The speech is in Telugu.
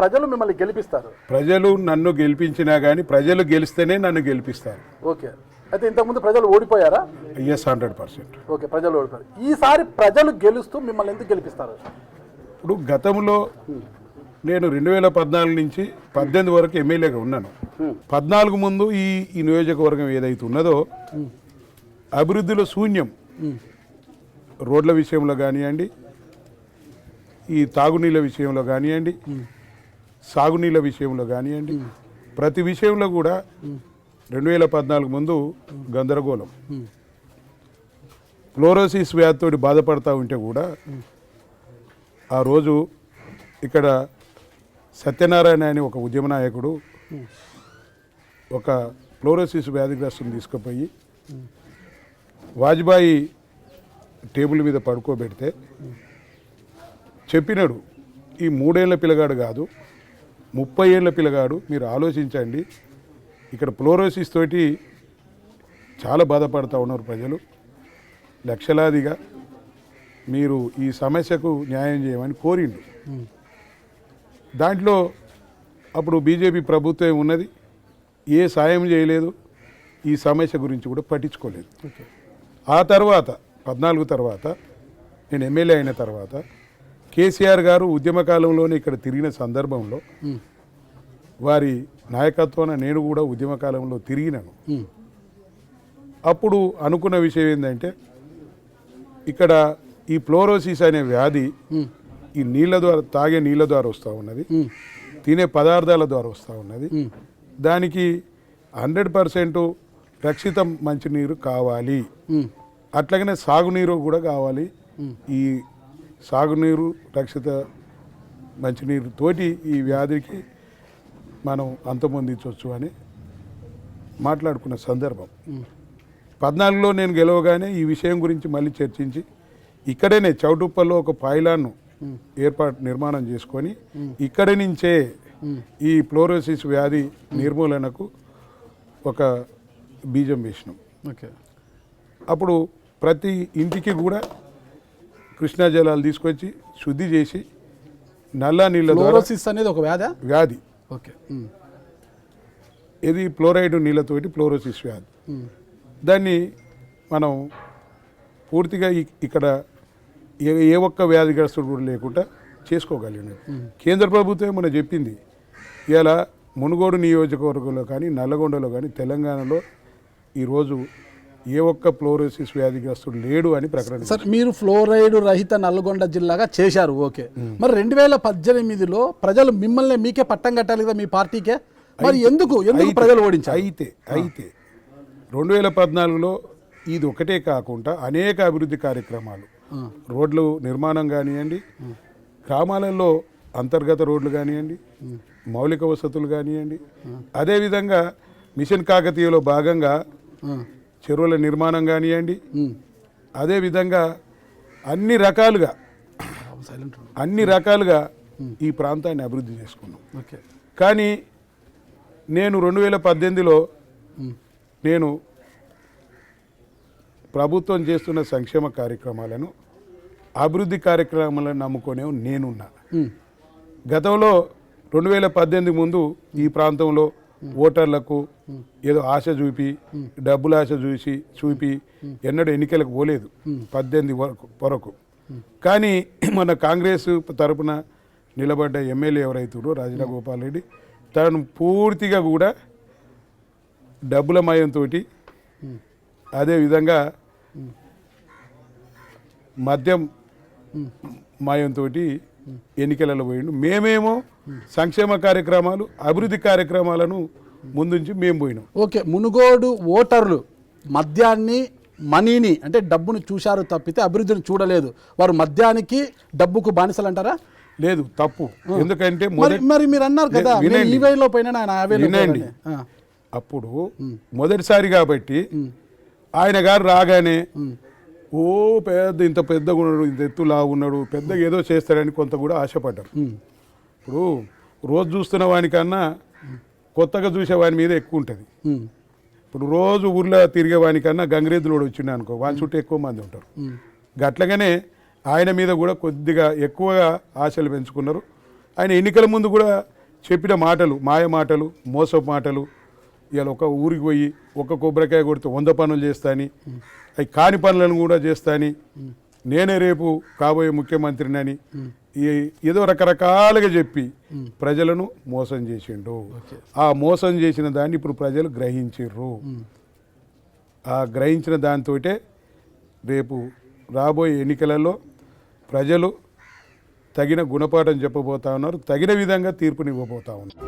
ప్రజలు మిమ్మల్ని గెలిపిస్తారు? ప్రజలు నన్ను గెలిపించినా కానీ ప్రజలు గెలిస్తేనే నన్ను గెలిపిస్తారు. ఓకే, అయితే ఇంతకుముందు ప్రజలు ఓడిపోయారా? ఎస్, 100%. ఓకే, ప్రజలు ఓడిపోయారు. ఈసారి ప్రజలు గెలుస్తూ మిమ్మల్ని ఎందుకు గెలిపిస్తారు? ఇప్పుడు గతంలో నేను 2014 నుంచి 18 వరకు ఎమ్మెల్యేగా ఉన్నాను. 14 ముందు ఈ నియోజకవర్గం ఏదైతే ఉన్నదో అభివృద్ధిలో శూన్యం. రోడ్ల విషయంలో కానివ్వండి, ఈ తాగునీళ్ళ విషయంలో కానివ్వండి, సాగునీళ్ళ విషయంలో కానివ్వండి, ప్రతి విషయంలో కూడా 2014 ముందు గందరగోళం. ఫ్లోరోసిస్ వ్యాధితో బాధపడతా ఉంటే కూడా ఆ రోజు ఇక్కడ సత్యనారాయణ అని ఒక ఉద్యమ నాయకుడు ఒక ఫ్లోరోసిస్ వ్యాధిగ్రస్తుని తీసుకుపోయి వాజ్పేయి టేబుల్ మీద పడుకోబెడితే చెప్పినాడు, ఈ 3 ఏళ్ల పిల్లగాడు కాదు 30 ఏళ్ల పిల్లగాడు, మీరు ఆలోచించండి, ఇక్కడ ఫ్లోరోసిస్ తోటి చాలా బాధపడుతూ ఉన్నారు ప్రజలు లక్షలాదిగా, మీరు ఈ సమస్యకు న్యాయం చేయమని కోరిండు. దాంట్లో అప్పుడు బీజేపీ ప్రభుత్వం ఉన్నది, ఏ సాయం చేయలేదు, ఈ సమస్య గురించి కూడా పట్టించుకోలేదు. ఆ తర్వాత 14 తర్వాత నేను ఎమ్మెల్యే అయిన తర్వాత కేసీఆర్ గారు ఉద్యమ కాలంలోనే ఇక్కడ తిరిగిన సందర్భంలో వారి నాయకత్వాన నేను కూడా ఉద్యమ కాలంలో తిరిగినాను. అప్పుడు అనుకున్న విషయం ఏంటంటే ఇక్కడ ఈ ఫ్లోరోసిస్ అనే వ్యాధి ఈ నీళ్ళ ద్వారా, తాగే నీళ్ళ ద్వారా వస్తూ ఉన్నది, తినే పదార్థాల ద్వారా వస్తూ ఉన్నది. దానికి 100% రక్షిత మంచినీరు కావాలి, అట్లాగనే సాగునీరు కూడా కావాలి. ఈ సాగునీరు రక్షిత మంచినీరు తోటి ఈ వ్యాధికి మనం అంతమొందించవచ్చు అని మాట్లాడుకున్న సందర్భం. 14లో నేను గెలవగానే ఈ విషయం గురించి మళ్ళీ చర్చించి ఇక్కడనే చౌటుప్పల్లో ఒక పైలాన్ను నిర్మాణం చేసుకొని ఇక్కడి నుంచే ఈ ఫ్లోరోసిస్ వ్యాధి నిర్మూలనకు ఒక బీజం వేసినాం. ఓకే, అప్పుడు ప్రతి ఇంటికి కూడా కృష్ణా జలాలు తీసుకొచ్చి శుద్ధి చేసి నల్ల నీళ్ళ ఫ్లోరోసిస్ అనేది ఒక వ్యాధి. ఓకే, ఇది ఫ్లోరైడ్ నీళ్ళతోటి ఫ్లోరోసిస్ వ్యాధి. దాన్ని మనం పూర్తిగా ఇక్కడ ఏ ఒక్క వ్యాధిగ్రస్తుడు కూడా లేకుండా చేసుకోగలిగినది. కేంద్ర ప్రభుత్వం మనం చెప్పింది, ఇలా మునుగోడు నియోజకవర్గంలో కానీ నల్లగొండలో కానీ తెలంగాణలో ఈరోజు ఏ ఒక్క ఫ్లోరోసిస్ వ్యాధిగ్రస్తుడు లేడు అని ప్రకటన. సార్, మీరు ఫ్లోరైడ్ రహిత నల్గొండ జిల్లాగా చేశారు. ఓకే, మరి 2018లో ప్రజలు మిమ్మల్ని మీకే పట్టం కట్టాలి కదా, మీ పార్టీకే, మరి ఎందుకు ప్రజలు ఓడించారు? అయితే 2014లో ఇది ఒకటే కాకుండా అనేక అభివృద్ధి కార్యక్రమాలు, రోడ్లు నిర్మాణం కానివ్వండి, గ్రామాలలో అంతర్గత రోడ్లు కానివ్వండి, మౌలిక వసతులు కానివ్వండి, అదేవిధంగా మిషన్ కాకతీయలో భాగంగా చెరువుల నిర్మాణం కానివ్వండి, అదేవిధంగా అన్ని రకాలుగా ఈ ప్రాంతాన్ని అభివృద్ధి చేసుకున్నాం. కానీ నేను 2018లో నేను ప్రభుత్వం చేస్తున్న సంక్షేమ కార్యక్రమాలను, అభివృద్ధి కార్యక్రమాలను నమ్ముకునే నేనున్నా. గతంలో 2018 ముందు ఈ ప్రాంతంలో ఓటర్లకు ఏదో ఆశ చూపి, డబ్బుల ఆశ చూపి ఎన్నడూ ఎన్నికలకు పోలేదు 18 వరకు. కానీ మన కాంగ్రెస్ తరపున నిలబడ్డ ఎమ్మెల్యే ఎవరైతున్నారో రాజీల గోపాల్ రెడ్డి, తను పూర్తిగా కూడా డబ్బుల మయంతో, అదేవిధంగా మద్యం మాయంతో ఎన్నికలలో పోయిండు. మేమేమో సంక్షేమ కార్యక్రమాలు, అభివృద్ధి కార్యక్రమాలను ముందుంచి మేము పోయినాం. ఓకే, మునుగోడు ఓటర్లు మద్యాన్ని, మనీని అంటే డబ్బును చూశారు తప్పితే అభివృద్ధిని చూడలేదు. వారు మద్యానికి డబ్బుకు బానిసలు అంటారా? లేదు, తప్పు. ఎందుకంటే మరి మీరు అన్నారు కదా ఈ వేలో పోయినా, అప్పుడు మొదటిసారి కాబట్టి ఆయన గారు రాగానే ఓ ఇంత పెద్దగా ఉన్నాడు, ఇంత ఎత్తులా ఉన్నాడు, పెద్దగా ఏదో చేస్తాడని కొంత కూడా ఆశపడ్డారు. ఇప్పుడు రోజు చూస్తున్న వానికన్నా కొత్తగా చూసే వాని మీద ఎక్కువ ఉంటుంది. ఇప్పుడు రోజు ఊర్లో తిరిగే వానికన్నా గంగిరెద్దులోడు వచ్చిండు అనుకో, వాని చుట్టూ ఎక్కువ మంది ఉంటారు. గట్లగానే ఆయన మీద కూడా కొద్దిగా ఎక్కువగా ఆశలు పెంచుకున్నారు. ఆయన ఎన్నికల ముందు కూడా చెప్పిన మాటలు మాయ మాటలు మోసపు మాటలు ఇవాళ ఒక ఊరికి పోయి ఒక కొబ్బరికాయ కొడితే 100 పనులు చేస్తాని అవి కాని పనులను కూడా చేస్తాని నేనే రేపు కాబోయే ముఖ్యమంత్రినని ఏదో రకరకాలుగా చెప్పి ప్రజలను మోసం చేసిండు. ఆ మోసం చేసిన దాన్ని ఇప్పుడు ప్రజలు గ్రహించిర్రు. ఆ గ్రహించిన దాంతోటే రేపు రాబోయే ఎన్నికలలో ప్రజలు తగిన గుణపాఠం చెప్పబోతా ఉన్నారు, తగిన విధంగా తీర్పునివ్వబోతా ఉన్నారు.